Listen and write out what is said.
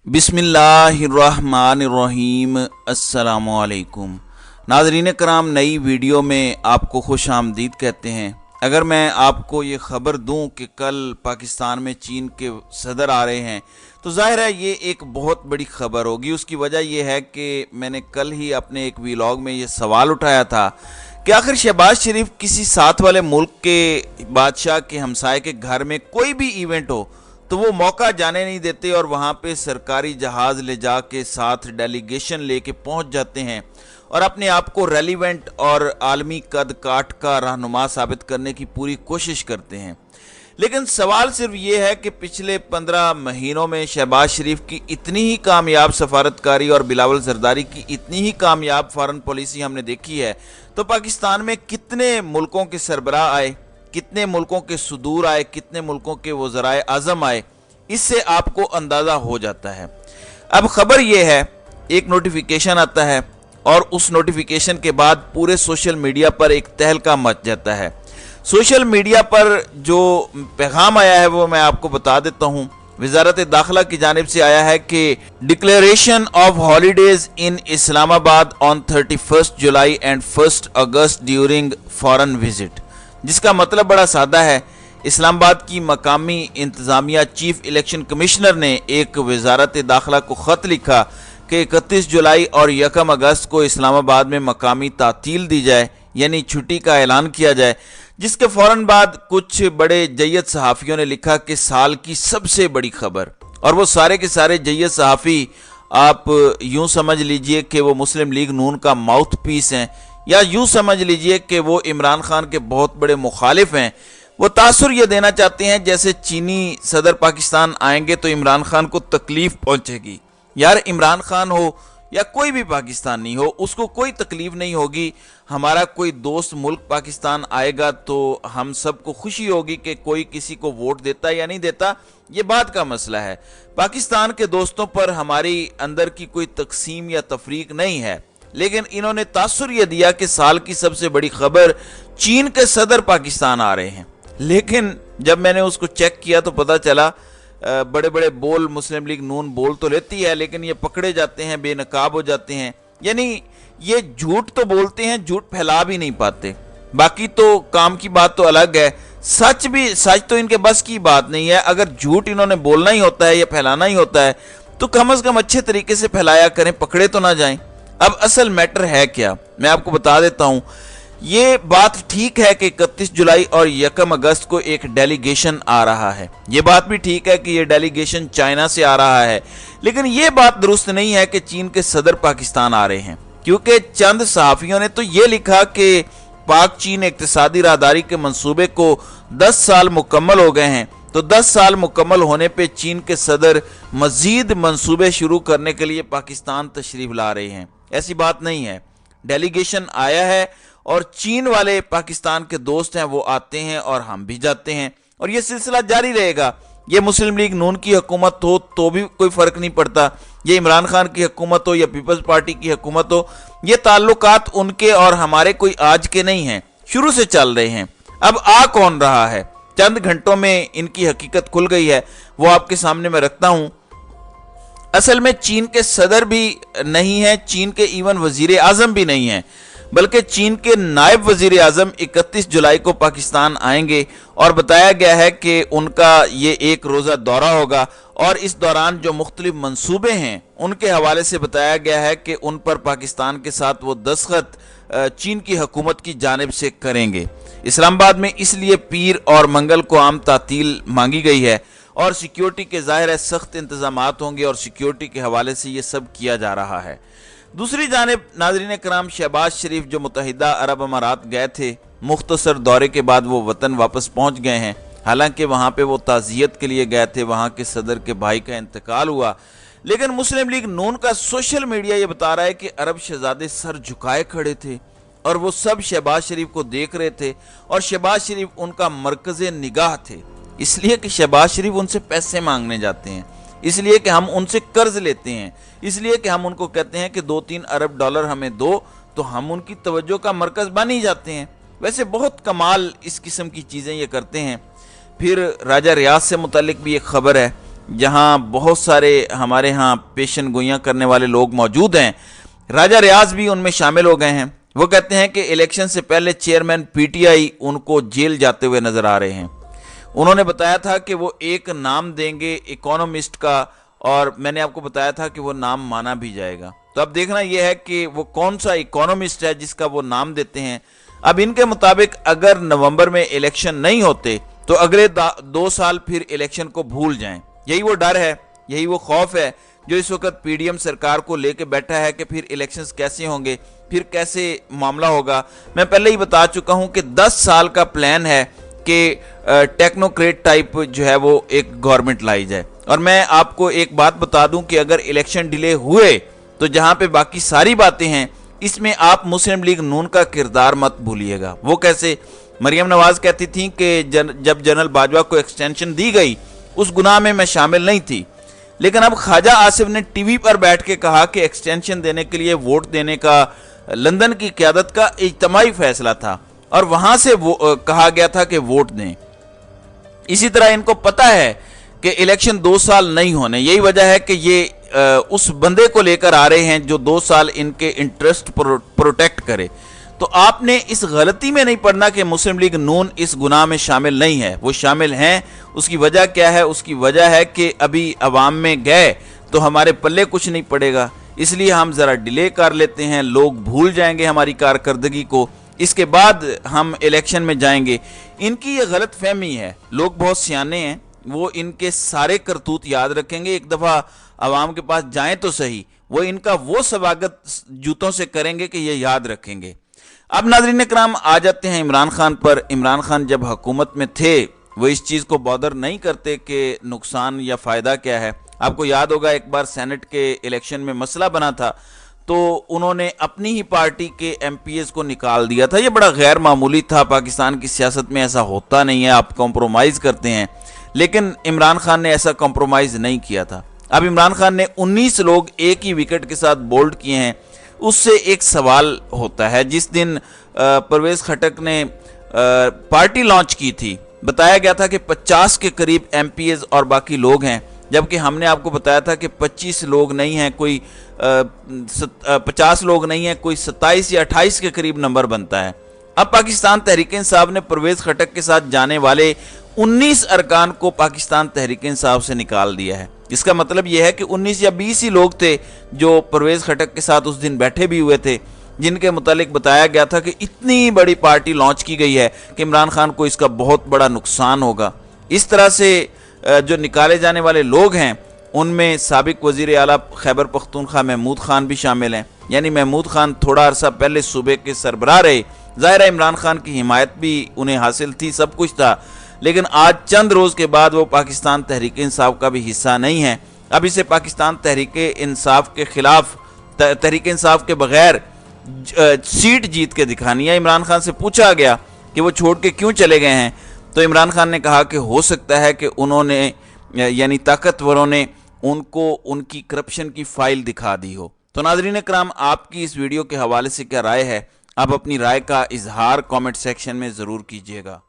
बिस्मिल्लाहिर्रहमानिर्रहीम। अस्सलामुअलैकुम नाज़रीन कराम, नई वीडियो में आपको खुश आमदीद कहते हैं। अगर मैं आपको ये ख़बर दूं कि कल पाकिस्तान में चीन के सदर आ रहे हैं तो ज़ाहिर है ये एक बहुत बड़ी ख़बर होगी। उसकी वजह यह है कि मैंने कल ही अपने एक वीलॉग में ये सवाल उठाया था कि आखिर शहबाज शरीफ किसी साथ वाले मुल्क के बादशाह के हमसाये के घर में कोई भी इवेंट हो तो वो मौका जाने नहीं देते और वहाँ पे सरकारी जहाज़ ले जा के साथ डेलीगेशन लेके पहुँच जाते हैं और अपने आप को रेलिवेंट और आलमी कद काठ का रहनुमा साबित करने की पूरी कोशिश करते हैं। लेकिन सवाल सिर्फ ये है कि पिछले 15 महीनों में शहबाज शरीफ की इतनी ही कामयाब सफारतकारी और बिलावल जरदारी की इतनी ही कामयाब फॉरेन पॉलिसी हमने देखी है तो पाकिस्तान में कितने मुल्कों के सरबराह आए, कितने मुल्कों के सुदूर आए, कितने मुल्कों के वज़राए आज़म आए, इससे आपको अंदाज़ा हो जाता है। अब ख़बर यह है, एक नोटिफिकेशन आता है और उस नोटिफिकेशन के बाद पूरे सोशल मीडिया पर एक तहलका मच जाता है। सोशल मीडिया पर जो पैगाम आया है वो मैं आपको बता देता हूँ। वज़ारत दाखिला की जानिब से आया है कि declaration of holidays in Islamabad on 31 July and 1 August during foreign visit, जिसका मतलब बड़ा सादा है। इस्लामाबाद की मकामी इंतज़ामिया चीफ इलेक्शन कमिश्नर ने एक वज़ारत दाखिला को ख़त लिखा कि 31 जुलाई और 1 अगस्त को इस्लामाबाद में मकामी तातील दी जाए, यानी छुट्टी का ऐलान किया जाए। जिसके फ़ौरन बाद कुछ बड़े जय्यद सहाफ़ियों ने लिखा कि साल की सबसे बड़ी खबर, और वो सारे के सारे जय्यद सहाफ़ी आप यूँ समझ लीजिए कि वो मुस्लिम लीग नून का माउथ पीस हैं, या यूँ समझ लीजिए कि वो इमरान खान के बहुत बड़े मुखालिफ हैं। वो तासुर ये देना चाहते हैं जैसे चीनी सदर पाकिस्तान आएंगे तो इमरान खान को तकलीफ़ पहुँचेगी। यार, इमरान खान हो या कोई भी पाकिस्तानी हो, उसको कोई तकलीफ़ नहीं होगी। हमारा कोई दोस्त मुल्क पाकिस्तान आएगा तो हम सबको खुशी होगी कि कोई किसी को वोट देता या नहीं देता, ये बात का मसला है। पाकिस्तान के दोस्तों पर हमारी अंदर की कोई तकसीम या तफरीक नहीं है। लेकिन इन्होंने तासुर ये दिया कि साल की सबसे बड़ी खबर, चीन के सदर पाकिस्तान आ रहे हैं। लेकिन जब मैंने उसको चेक किया तो पता चला बड़े बड़े बोल मुस्लिम लीग नून बोल तो लेती है, लेकिन ये पकड़े जाते हैं, बेनकाब हो जाते हैं। यानी ये झूठ तो बोलते हैं, झूठ फैला भी नहीं पाते। बाकी तो काम की बात तो अलग है, सच तो इनके बस की बात नहीं है। अगर झूठ इन्होंने बोलना ही होता है या फैलाना ही होता है तो कम से कम अच्छे तरीके से फैलाया करें, पकड़े तो ना जाएं। अब असल मैटर है क्या, मैं आपको बता देता हूं। ये बात ठीक है कि 31 जुलाई और 1 अगस्त को एक डेलीगेशन आ रहा है, ये बात भी ठीक है कि ये डेलीगेशन चाइना से आ रहा है। लेकिन ये बात दुरुस्त नहीं है कि चीन के सदर पाकिस्तान आ रहे हैं, क्योंकि चंद सहाफ़ियों ने तो ये लिखा कि पाक चीन इक़्तिसादी राहदारी के मंसूबे को 10 साल मुकम्मल हो गए हैं, तो 10 साल मुकम्मल होने पे चीन के सदर मजीद मंसूबे शुरू करने के लिए पाकिस्तान तशरीफ़ ला रहे हैं। ऐसी बात नहीं है। डेलीगेशन आया है और चीन वाले पाकिस्तान के दोस्त हैं, वो आते हैं और हम भी जाते हैं, और ये सिलसिला जारी रहेगा। ये मुस्लिम लीग नून की हुकूमत हो तो भी कोई फ़र्क नहीं पड़ता, ये इमरान खान की हुकूमत हो या पीपल्स पार्टी की हुकूमत हो, ये ताल्लुकात उनके और हमारे कोई आज के नहीं हैं, शुरू से चल रहे हैं। अब आ कौन रहा है, चंद घंटों में इनकी हकीकत खुल गई है, वो आपके सामने मैं रखता हूँ। असल में चीन के सदर भी नहीं है, चीन के इवन वजीर आज़म भी नहीं है, बल्कि चीन के नायब वजीर आज़म 31 जुलाई को पाकिस्तान आएंगे और बताया गया है कि उनका ये एक रोज़ा दौरा होगा, और इस दौरान जो मुख्तलिफ मंसूबे हैं उनके हवाले से बताया गया है कि उन पर पाकिस्तान के साथ वो दस्तखत चीन की हुकूमत की जानिब से करेंगे। इस्लामाबाद में इसलिए पीर और मंगल को आम तातील मांगी गई है और सिक्योरिटी के ज़ाहिर है सख्त इंतजामात होंगे, और सिक्योरिटी के हवाले से ये सब किया जा रहा है। दूसरी जानिब नाज़रीन कराम, शहबाज शरीफ जो मुत्तहिदा अरब अमारात गए थे, मुख्तसर दौरे के बाद वो वतन वापस पहुंच गए हैं। हालांकि वहां पे वो ताज़ियत के लिए गए थे, वहां के सदर के भाई का इंतकाल हुआ। लेकिन मुस्लिम लीग नून का सोशल मीडिया ये बता रहा है कि अरब शहजादे सर झुकाए खड़े थे और वो सब शहबाज शरीफ को देख रहे थे, और शहबाज शरीफ उनका मरकज़ निगाह थे। इसलिए कि शहबाज शरीफ उनसे पैसे मांगने जाते हैं, इसलिए कि हम उनसे कर्ज लेते हैं, इसलिए कि हम उनको कहते हैं कि 2-3 अरब डॉलर हमें दो, तो हम उनकी तवज्जो का मरकज़ बन ही जाते हैं। वैसे बहुत कमाल इस किस्म की चीज़ें ये करते हैं। फिर राजा रियाज से मुतल्लिक भी एक खबर है जहां बहुत सारे हमारे यहाँ पेशन गोइयाँ करने वाले लोग मौजूद हैं। राजा रियाज भी उनमें शामिल हो गए हैं। वो कहते हैं कि इलेक्शन से पहले चेयरमैन पीटीआई उनको जेल जाते हुए नजर आ रहे हैं। उन्होंने बताया था कि वो एक नाम देंगे इकोनॉमिस्ट का, और मैंने आपको बताया था कि वो नाम माना भी जाएगा। तो अब देखना यह है कि वो कौन सा इकोनॉमिस्ट है जिसका वो नाम देते हैं। अब इनके मुताबिक अगर नवंबर में इलेक्शन नहीं होते तो अगले 2 साल फिर इलेक्शन को भूल जाएं। यही वो डर है, यही वो खौफ है जो इस वक्त पीडीएम सरकार को लेके बैठा है कि फिर इलेक्शंस कैसे होंगे, फिर कैसे मामला होगा। मैं पहले ही बता चुका हूं कि 10 साल का प्लान है कि टेक्नोक्रेट टाइप जो है वो एक गवर्नमेंट लाई जाए। और मैं आपको एक बात बता दूं कि अगर इलेक्शन डिले हुए तो जहां पे बाकी सारी बातें हैं, इसमें आप मुस्लिम लीग नून का किरदार मत भूलिएगा। वो कैसे? मरियम नवाज कहती थी कि जब जनरल बाजवा को एक्सटेंशन दी गई उस गुनाह में मैं शामिल नहीं थी, लेकिन अब ख्वाजा आसिफ ने टीवी पर बैठ के कहा कि एक्सटेंशन देने के लिए वोट देने का लंदन की क़यादत का इज्तिमाई फैसला था और वहां से वो कहा गया था कि वोट दें। इसी तरह इनको पता है कि इलेक्शन 2 साल नहीं होने। यही वजह है कि ये उस बंदे को लेकर आ रहे हैं जो 2 साल इनके इंटरेस्ट प्रोटेक्ट करे। तो आपने इस गलती में नहीं पड़ना कि मुस्लिम लीग नून इस गुनाह में शामिल नहीं है। वो शामिल हैं। उसकी वजह क्या है? उसकी वजह है कि अभी अवाम में गए तो हमारे पल्ले कुछ नहीं पड़ेगा, इसलिए हम ज़रा डिले कर लेते हैं। लोग भूल जाएंगे हमारी कारकर्दगी को, इसके बाद हम इलेक्शन में जाएंगे। इनकी ये गलत फहमी है। लोग बहुत सियाने हैं, वो इनके सारे करतूत याद रखेंगे। एक दफ़ा अवाम के पास जाएं तो सही, वो इनका वो स्वागत जूतों से करेंगे कि ये याद रखेंगे। अब नाज़रीन कराम आ जाते हैं इमरान खान पर। इमरान खान जब हुकूमत में थे वो इस चीज़ को बॉदर नहीं करते कि नुकसान या फ़ायदा क्या है। आपको याद होगा एक बार सेनेट के इलेक्शन में मसला बना था तो उन्होंने अपनी ही पार्टी के एमपीएस को निकाल दिया था। ये बड़ा गैर मामूली था। पाकिस्तान की सियासत में ऐसा होता नहीं है, आप कॉम्प्रोमाइज़ करते हैं, लेकिन इमरान खान ने ऐसा कॉम्प्रोमाइज़ नहीं किया था। अब इमरान खान ने 19 लोग एक ही विकेट के साथ बोल्ड किए हैं। उससे एक सवाल होता है, जिस दिन परवेज़ खटक ने पार्टी लॉन्च की थी बताया गया था कि 50 के करीब एमपीएस और बाकी लोग हैं, जबकि हमने आपको बताया था कि 25 लोग नहीं हैं, कोई 50 लोग नहीं हैं, कोई 27 या 28 के करीब नंबर बनता है। अब पाकिस्तान तहरीक इंसाफ ने परवेज़ खटक के साथ जाने वाले 19 अरकान को पाकिस्तान तहरीक इंसाफ से निकाल दिया है। इसका मतलब यह है कि 19 या 20 ही लोग थे जो परवेज़ खटक के साथ उस दिन बैठे भी हुए थे, जिनके मुतालिक बताया गया था कि इतनी बड़ी पार्टी लॉन्च की गई है कि इमरान खान को इसका बहुत बड़ा नुकसान होगा। इस तरह से जो निकाले जाने वाले लोग हैं उनमें साबिक वज़ीर आला खैबर पख्तूनख्वा महमूद खान भी शामिल हैं। यानी महमूद खान थोड़ा अरसा पहले सूबे के सरबराह रहे। ज़ाहिर है इमरान खान की हिमायत भी उन्हें हासिल थी, सब कुछ था, लेकिन आज चंद रोज़ के बाद वो पाकिस्तान तहरीक इंसाफ का भी हिस्सा नहीं है। अब इसे पाकिस्तान तहरीक इंसाफ के खिलाफ, तहरीक इंसाफ के बगैर सीट जीत के दिखानी है। इमरान खान से पूछा गया कि वो छोड़ के क्यों चले गए हैं, तो इमरान खान ने कहा कि हो सकता है कि उन्होंने यानी ताकतवरों ने उनको उनकी करप्शन की फाइल दिखा दी हो। तो नाज़रीन कराम, आपकी इस वीडियो के हवाले से क्या राय है? आप अपनी राय का इजहार कमेंट सेक्शन में ज़रूर कीजिएगा।